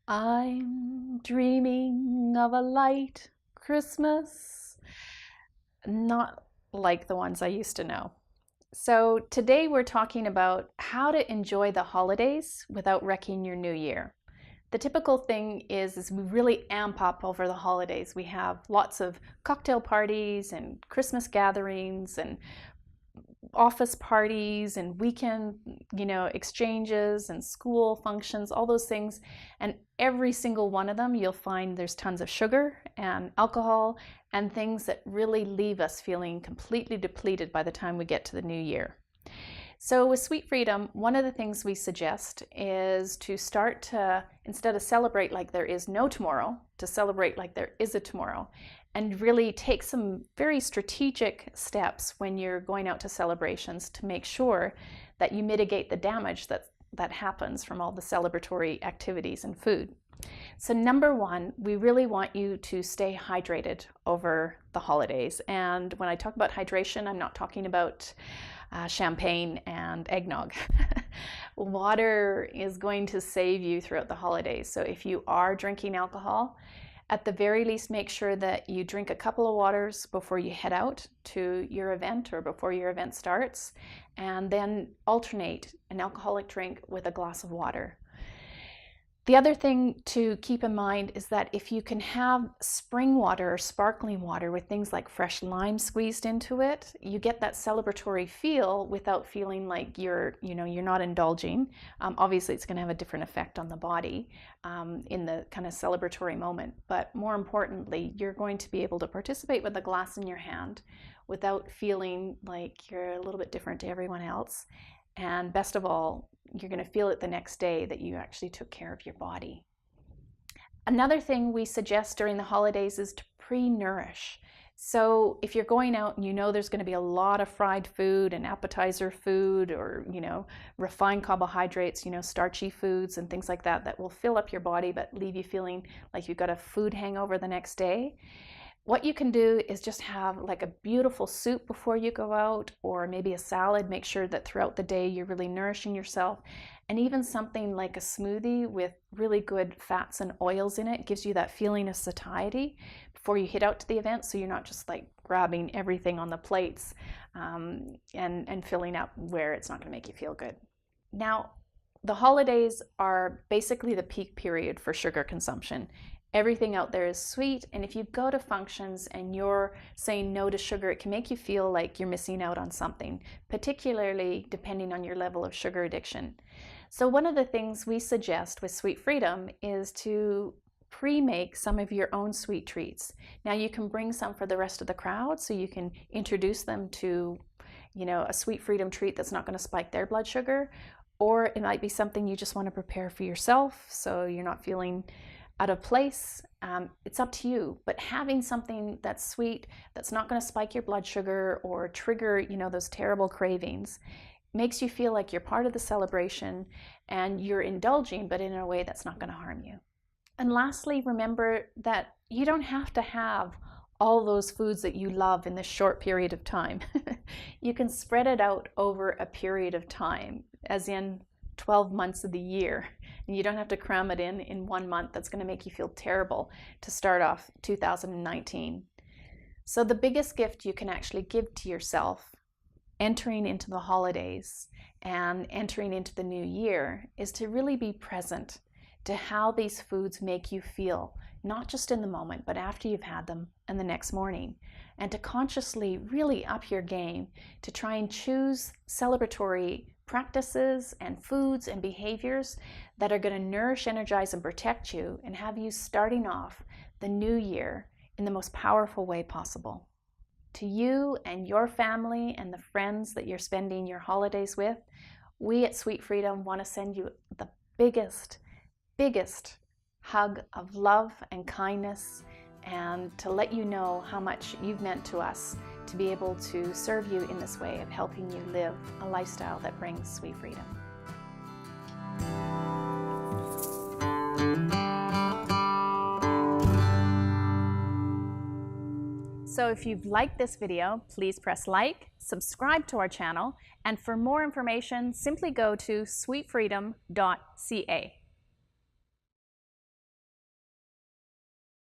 I'm dreaming of a light Christmas, not like the ones I used to know. So today we're talking about how to enjoy the holidays without wrecking your new year. The typical thing is we really amp up over the holidays. We have lots of cocktail parties and Christmas gatherings and office parties and weekend, exchanges and school functions, all those things. And every single one of them, you'll find there's tons of sugar and alcohol and things that really leave us feeling completely depleted by the time we get to the new year. So with Sweet Freedom, one of the things we suggest is to start to, instead of celebrate like there is no tomorrow, to celebrate like there is a tomorrow, and really take some very strategic steps when you're going out to celebrations to make sure that you mitigate the damage that happens from all the celebratory activities and food. So number one, we really want you to stay hydrated over the holidays. And when I talk about hydration, I'm not talking about champagne and eggnog. Water is going to save you throughout the holidays. So if you are drinking alcohol, at the very least, make sure that you drink a couple of waters before you head out to your event or before your event starts, and then alternate an alcoholic drink with a glass of water. The other thing to keep in mind is that if you can have spring water or sparkling water with things like fresh lime squeezed into it, you get that celebratory feel without feeling like you're not indulging. Obviously, it's going to have a different effect on the body in the kind of celebratory moment. But more importantly, you're going to be able to participate with a glass in your hand without feeling like you're a little bit different to everyone else. And best of all, you're going to feel it the next day that you actually took care of your body. Another thing we suggest during the holidays is to pre-nourish. So if you're going out and you know there's going to be a lot of fried food and appetizer food or, refined carbohydrates, starchy foods and things like that will fill up your body but leave you feeling like you've got a food hangover the next day. What you can do is just have like a beautiful soup before you go out, or maybe a salad. Make sure that throughout the day you're really nourishing yourself. And even something like a smoothie with really good fats and oils in it gives you that feeling of satiety before you head out to the event, so you're not just like grabbing everything on the plates and filling up where it's not going to make you feel good. Now, the holidays are basically the peak period for sugar consumption. Everything out there is sweet, and if you go to functions and you're saying no to sugar, it can make you feel like you're missing out on something, particularly depending on your level of sugar addiction. So one of the things we suggest with Sweet Freedom is to pre-make some of your own sweet treats. Now you can bring some for the rest of the crowd, so you can introduce them to, a Sweet Freedom treat that's not going to spike their blood sugar, or it might be something you just want to prepare for yourself so you're not feeling out of place. It's up to you, but having something that's sweet, that's not going to spike your blood sugar or trigger, those terrible cravings, makes you feel like you're part of the celebration and you're indulging, but in a way that's not going to harm you. And lastly, remember that you don't have to have all those foods that you love in this short period of time. You can spread it out over a period of time, as in 12 months of the year, and you don't have to cram it in 1 month. That's going to make you feel terrible to start off 2019. So the biggest gift you can actually give to yourself entering into the holidays and entering into the new year is to really be present to how these foods make you feel, not just in the moment, but after you've had them and the next morning, and to consciously really up your game to try and choose celebratory practices and foods and behaviors that are going to nourish, energize, and protect you and have you starting off the new year in the most powerful way possible. To you and your family and the friends that you're spending your holidays with, we at Sweet Freedom want to send you the biggest hug of love and kindness, and to let you know how much you've meant to us to be able to serve you in this way of helping you live a lifestyle that brings sweet freedom. So if you've liked this video, please press like, subscribe to our channel, and for more information, simply go to sweetfreedom.ca.